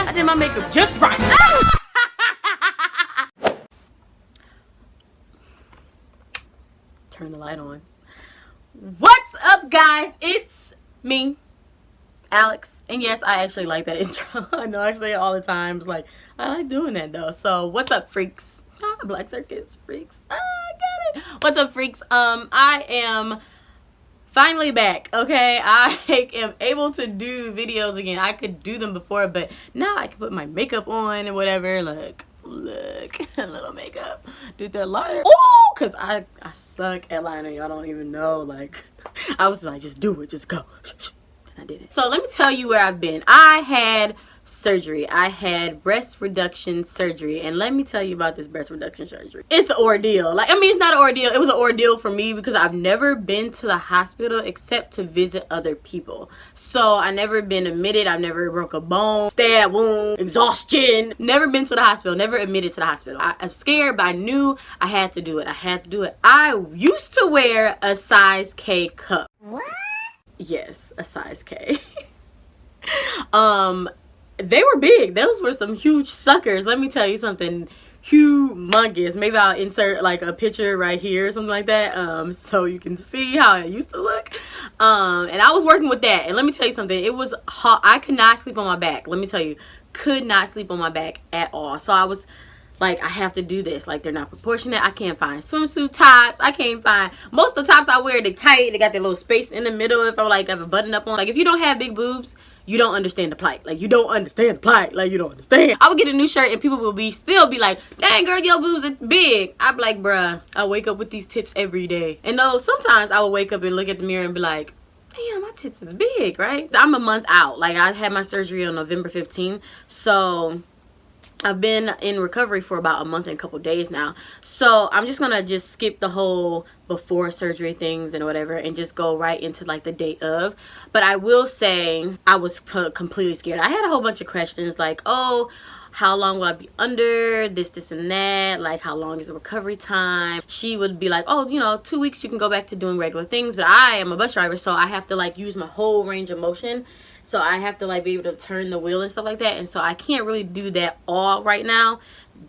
I did my makeup just right. Turn the light on. What's up, guys? It's me, Alex. And yes, I actually like that intro. I know I say it all the time. It's like, I like doing that though. So what's up, freaks? BlackCircus freaks. I got it. What's up, freaks? I am finally back. Okay, I am able to do videos again. I could do them before, but now I can put my makeup on and whatever. Look, a little makeup. Did that liner. Oh, cause I suck at liner. Y'all don't even know. Like, I was like, just do it, just go. And I did it. So let me tell you where I've been. I had surgery. I had breast reduction surgery, and let me tell you about this breast reduction surgery. It's an ordeal. Like, I mean, it's not an ordeal. It was an ordeal for me because I've never been to the hospital except to visit other people. So I never been admitted. I've never broke a bone, stab wound, exhaustion. Never been to the hospital. Never admitted to the hospital. I'm scared, but I knew I had to do it. I had to do it. I used to wear a size K cup. What? Yes, a size K. They were big. Those were some huge suckers. Let me tell you something. Humongous. Maybe I'll insert like a picture right here or something like that, so you can see how it used to look. And I was working with that, and let me tell you something. It was hot. I could not sleep on my back. Let me tell you, could not sleep on my back at all. So I was like, I have to do this. Like, they're not proportionate. I can't find swimsuit tops. I can't find, most of the tops I wear, they tight. They got that little space in the middle if I like have a button up on. Like, if you don't have big boobs, you don't understand the plight. Like, you don't understand the plight. Like, you don't understand. I would get a new shirt and people will still be like, dang girl, your boobs are big. I'd be like, bruh, I wake up with these tits every day. And though sometimes I would wake up and look at the mirror and be like, damn, my tits is big, right? I'm a month out. Like, I had my surgery on November 15th. So I've been in recovery for about a month and a couple days now. So I'm just gonna just skip the whole before surgery things and whatever and just go right into like the day of. But I will say I was completely scared. I had a whole bunch of questions like, oh, how long will I be under this and that, like how long is the recovery time. She would be like, oh, you know, 2 weeks you can go back to doing regular things, but I am a bus driver, so I have to like use my whole range of motion. So I have to like be able to turn the wheel and stuff like that, and so I can't really do that all right now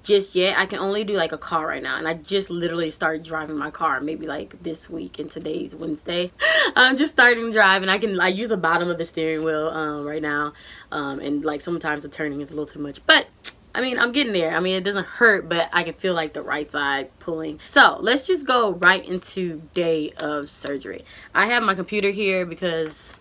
just yet. I can only do like a car right now, and I just literally started driving my car maybe like this week, and today's Wednesday. I'm just starting driving. I use the bottom of the steering wheel right now, and like sometimes the turning is a little too much, but I mean, I'm getting there. I mean, it doesn't hurt, but I can feel like the right side pulling. So let's just go right into day of surgery. I have my computer here because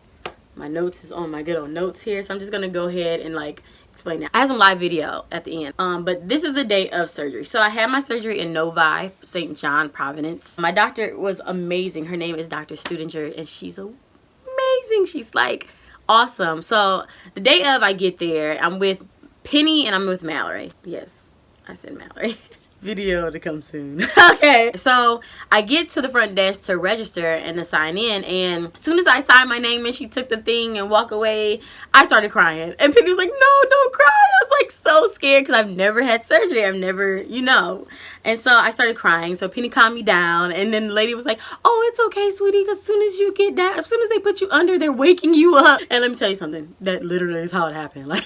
my notes is on my good old notes here, so I'm just gonna go ahead and like explain that. I have some live video at the end, but this is the day of surgery. So I had my surgery in Novi, St. John, Providence. My doctor was amazing. Her name is Dr. Studinger, and she's amazing. She's like awesome. So the day of, I get there, I'm with Penny and I'm with Mallory. Yes, I said Mallory. Video to come soon. Okay, so I get to the front desk to register and to sign in, and as soon as I signed my name and she took the thing and walk away, I started crying. And Penny was like, no, don't cry. I was like so scared because I've never had surgery. I've never, you know. And so I started crying. So Penny calmed me down, and then the lady was like, oh, it's okay, sweetie, because as soon as you get down, as soon as they put you under, they're waking you up. And let me tell you something, that literally is how it happened. Like,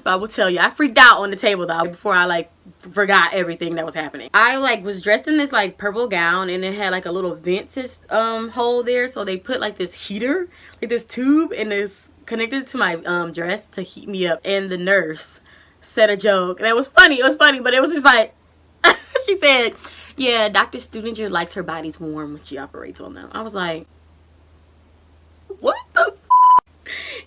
but I will tell you, I freaked out on the table though before I like forgot everything that was happening. I like was dressed in this like purple gown, and it had like a little vent hole there, so they put like this heater, like this tube, and this connected to my dress to heat me up. And the nurse said a joke, and it was funny. It was funny, but it was just like she said, yeah, Dr. Studinger likes her bodies warm when she operates on them. I was like, what the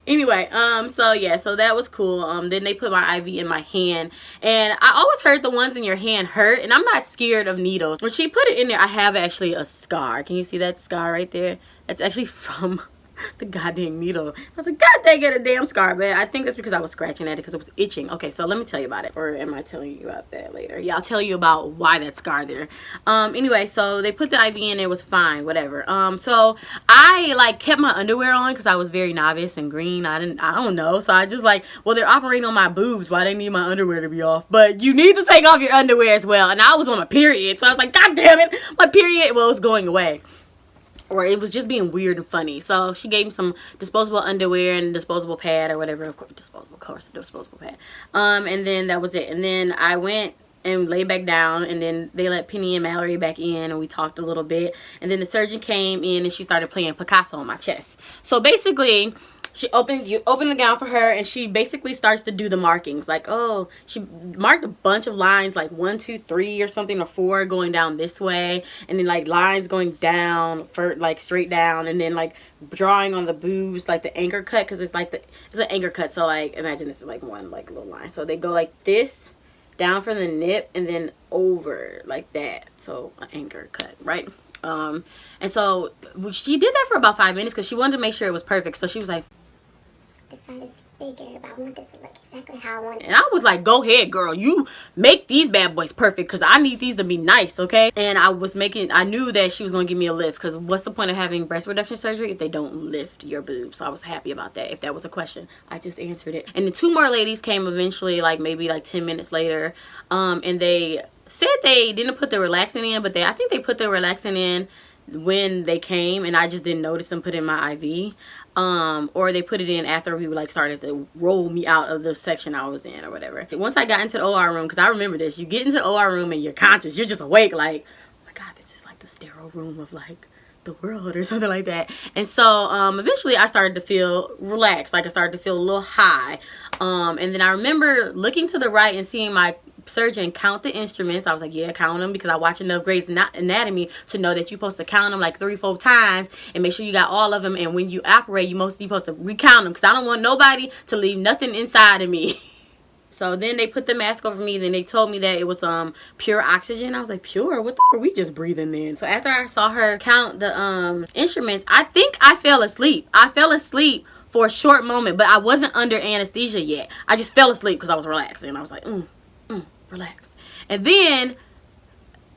anyway, so yeah, so that was cool. Then they put my IV in my hand, and I always heard the ones in your hand hurt, and I'm not scared of needles. When she put it in there, I have actually a scar. Can you see that scar right there? That's actually from the goddamn needle. I was like, God dang it, a damn scar. But I think that's because I was scratching at it because it was itching. Okay, so let me tell you about it. Or am I telling you about that later? Yeah, I'll tell you about why that scar there. Anyway, so they put the IV in, it was fine, whatever. So I like kept my underwear on because I was very novice and green. I don't know. So I just like, well, they're operating on my boobs. Why they need my underwear to be off? But you need to take off your underwear as well. And I was on a period. So I was like, God damn it, my period, well, it's going away. or it was just being weird and funny. So she gave me some disposable underwear and disposable pad or whatever. Of course, disposable pad. And then that was it. And then I went and laid back down, and then they let Penny and Mallory back in, and we talked a little bit. And then the surgeon came in and she started playing Picasso on my chest. So basically, you open the gown for her, and she basically starts to do the markings. Like, oh, she marked a bunch of lines, like 1, 2, 3 or something, or 4 going down this way, and then like lines going down for like straight down, and then like drawing on the boobs, like the anchor cut, because it's like it's an anchor cut. So like imagine this is like one like little line. So they go like this down from the nip and then over like that. So an anchor cut, right? And so she did that for about 5 minutes because she wanted to make sure it was perfect. So she was like, this side is bigger, but I want this to look exactly how I want it. And I was like, go ahead, girl. You make these bad boys perfect because I need these to be nice, okay? And I knew that she was going to give me a lift because what's the point of having breast reduction surgery if they don't lift your boobs? So I was happy about that. If that was a question, I just answered it. And the 2 more ladies came eventually, like maybe like 10 minutes later. And they said they didn't put the relaxant in, but I think they put the relaxant in when they came, and I just didn't notice them put in my IV. Or they put it in after we like started to roll me out of the section I was in or whatever. Once I got into the OR room, because I remember this, you get into the OR room and you're conscious, you're just awake, like, oh my god, this is like the sterile room of like the world or something like that. And so eventually I started to feel relaxed, like I started to feel a little high. And then I remember looking to the right and seeing my surgeon count the instruments. I was like, yeah, count them, because I watch enough Grey's Anatomy to know that you're supposed to count them like 3-4 times and make sure you got all of them. And when you operate, you're supposed to recount them, because I don't want nobody to leave nothing inside of me. So then they put the mask over me. Then they told me that it was pure oxygen. I was like, pure? What the f are we just breathing in? So after I saw her count the instruments, I think I fell asleep. I fell asleep for a short moment, but I wasn't under anesthesia yet. I just fell asleep because I was relaxing. I was like, relaxed. And then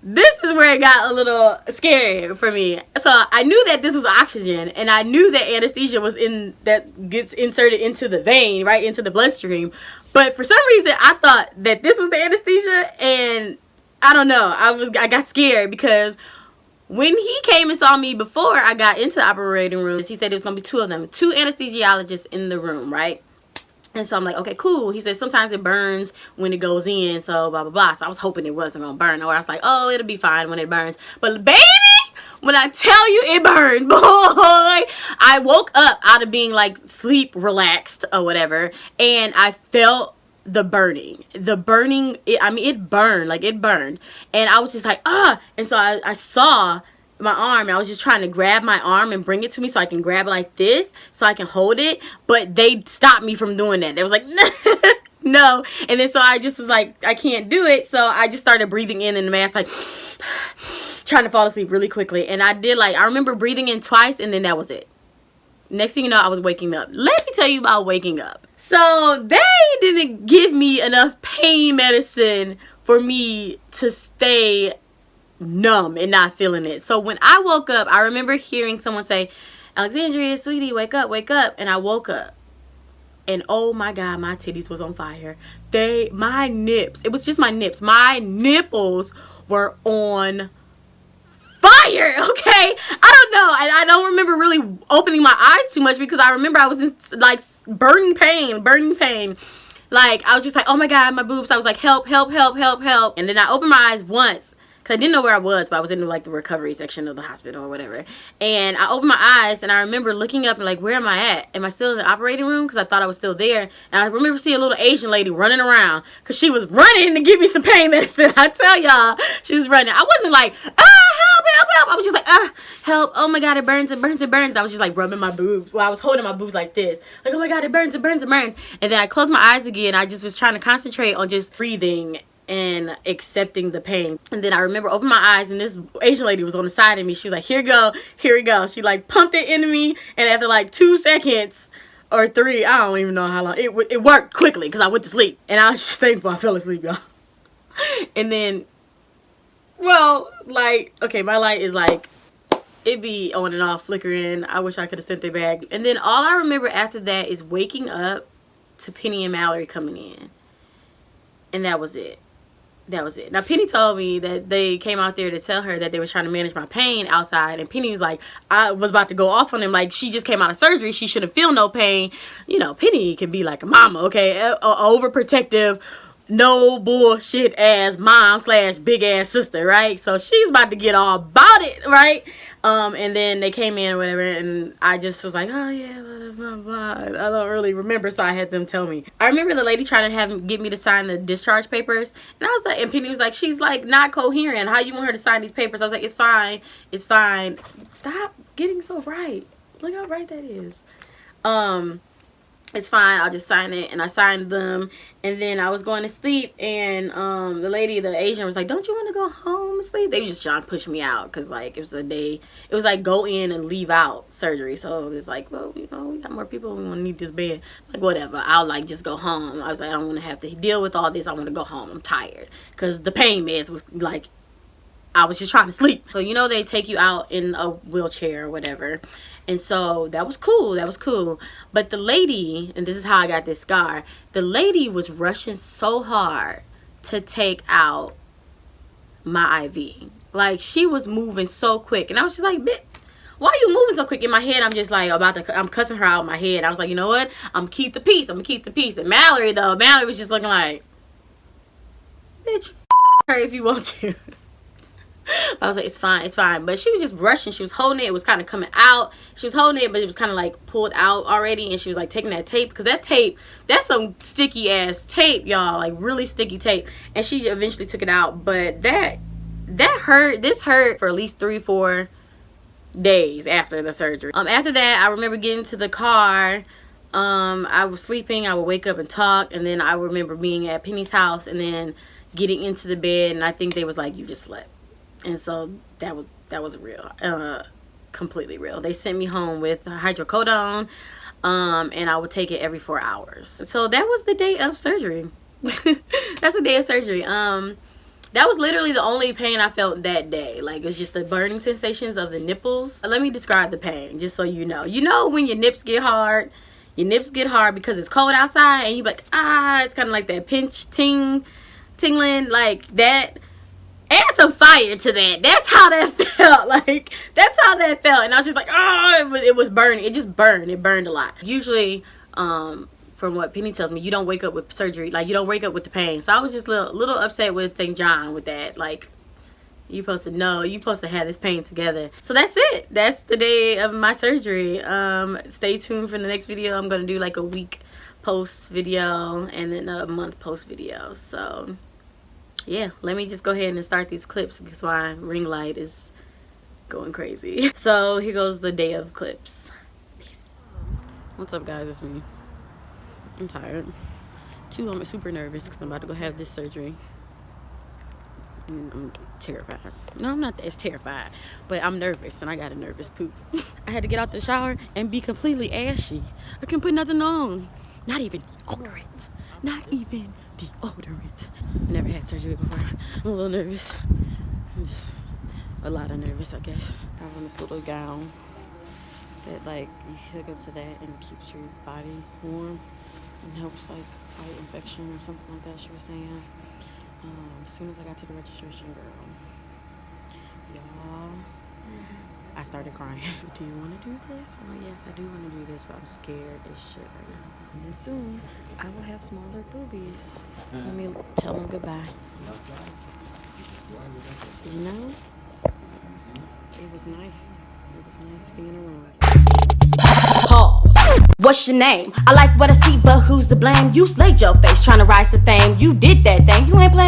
this is where it got a little scary for me. So I knew that this was oxygen, and I knew that anesthesia that gets inserted into the vein, right into the bloodstream. But for some reason I thought that this was the anesthesia, and I don't know, I got scared because when he came and saw me before I got into the operating room, he said there was gonna be 2 of them, 2 anesthesiologists in the room, right? And so I'm like, okay, cool. He said sometimes it burns when it goes in, so blah, blah, blah. So I was hoping it wasn't going to burn. Or I was like, oh, it'll be fine when it burns. But baby, when I tell you it burned, boy, I woke up out of being like sleep relaxed or whatever, and I felt the burning. It burned. Like, it burned. And I was just like, ah. And so I saw my arm, and I was just trying to grab my arm and bring it to me so I can grab it like this so I can hold it, but they stopped me from doing that. They was like, no. And then so I just was like, I can't do it. So I just started breathing in the mask, like trying to fall asleep really quickly. And I remember breathing in twice, and then that was it. Next thing you know, I was waking up. Let me tell you about waking up. So they didn't give me enough pain medicine for me to stay numb and not feeling it. So when I woke up, I remember hearing someone say, Alexandria, sweetie, wake up, wake up. And I woke up, and oh my god, my titties was on fire. My nips, it was just my nips, my nipples were on fire. Okay, I don't know, I don't remember really opening my eyes too much, because I remember I was in like burning pain. Like, I was just like, oh my god, my boobs. I was like, help, help, help, help, help. And then I opened my eyes once, because I didn't know where I was, but I was in like the recovery section of the hospital or whatever. And I opened my eyes, and I remember looking up and like, where am I at? Am I still in the operating room? Because I thought I was still there. And I remember seeing a little Asian lady running around, because she was running to give me some pain medicine. I tell y'all, she was running. I wasn't like, help, help, help. I was just like, help. Oh my god, it burns, it burns, it burns. I was just like rubbing my boobs. Well, I was holding my boobs like this. Like, oh my god, it burns, it burns, it burns. And then I closed my eyes again. I just was trying to concentrate on just breathing and accepting the pain. And then I remember opening my eyes, and this Asian lady was on the side of me. She was like, here we go. She like pumped it into me, and after like 2 seconds or 3, I don't even know how long, it worked quickly because I went to sleep. And I was just thankful I fell asleep, y'all. And then, well, like, okay, my light is like, it be on and off, flickering. I wish I could have sent it back. And then all I remember after that is waking up to Penny and Mallory coming in. And that was it. that was it. Now, Penny told me that they came out there to tell her that they was trying to manage my pain outside. And Penny was like, I was about to go off on him. Like, she just came out of surgery. She shouldn't feel no pain. You know, Penny can be like a mama, okay? Overprotective, no bullshit ass mom / big ass sister, right? So she's about to get all about it, right? And then they came in or whatever, and I just was like, oh yeah, blah, blah, blah. I don't really remember, so I had them tell me. I remember the lady trying to get me to sign the discharge papers, and I was like, and Penny was like, she's like not coherent. How you want her to sign these papers? I was like, it's fine, it's fine. Stop getting so bright. Look how bright that is. It's fine, I'll just sign it. And I signed them, and then I was going to sleep, and the lady, the Asian, was like, don't you want to go home and sleep? They just trying to push me out, because like it was a day, it was like go in and leave out surgery. So it's like, well, you know, we got more people, we want to need this bed. Like, whatever, I'll like just go home. I was like, I don't want to have to deal with all this. I want to go home, I'm tired, because the pain meds was like, I was just trying to sleep. So, you know, they take you out in a wheelchair or whatever. And so that was cool. That was cool. But the lady, and this is how I got this scar, the lady was rushing so hard to take out my IV. Like, she was moving so quick. And I was just like, bitch, why are you moving so quick? In my head, I'm just like I'm cussing her out in my head. I was like, you know what? I'm gonna keep the peace. I'm gonna keep the peace. And Mallory, though, Mallory was just looking like, bitch, her if you want to. I was like, it's fine, it's fine. But she was just rushing. She was holding it. It was kind of coming out. She was holding it, but it was kind of like pulled out already. And she was like taking that tape, because that tape, that's some sticky ass tape, y'all, like really sticky tape. And she eventually took it out. But that hurt. This hurt for at least 3-4 days after the surgery. After that, I remember getting to the car. I was sleeping. I would wake up and talk, and then I remember being at Penny's house and then getting into the bed, and I think they was like, you just slept. And so that was real, completely real. They sent me home with hydrocodone, and I would take it every 4 hours. So that was the day of surgery. That's the day of surgery. That was literally the only pain I felt that day. Like, it's just the burning sensations of the nipples. Let me describe the pain, just so you know. You know when your nips get hard? Your nips get hard because it's cold outside, and you're like, ah, it's kind of like that pinch, tingling, like that. Add some fire to that. That's how that felt. Like, that's how that felt. And I was just like, oh, it was burning. It just burned. It burned a lot. Usually, from what Penny tells me, you don't wake up with surgery. Like, you don't wake up with the pain. So I was just a little upset with St. John with that. Like, you're supposed to know. You're supposed to have this pain together. So that's it. That's the day of my surgery. Stay tuned for the next video. I'm going to do like a week post video and then a month post video. So yeah, let me just go ahead and start these clips because my ring light is going crazy. So here goes the day of clips. Peace. What's up, guys? It's me. I'm tired. I'm super nervous because I'm about to go have this surgery. I'm terrified. No, I'm not as terrified, but I'm nervous and I got a nervous poop. I had to get out the shower and be completely ashy. I couldn't put nothing on. Not even deodorant. Not even deodorant. Never had surgery before. I'm a little nervous. I'm just a lot of nervous, I guess. I have on this little gown that like you hook up to that and keeps your body warm and helps like fight infection or something like that, she was saying. As soon as I got to the registration, girl, y'all, I started crying. Do you want to do this? I'm like, yes, I do want to do this, but I'm scared as shit right now. And then soon, I will have smaller boobies. Let me tell them goodbye. You know, it was nice. It was nice being around. Pause. What's your name? I like what I see, but who's to blame? You slayed your face trying to rise to fame. You did that thing. You ain't playing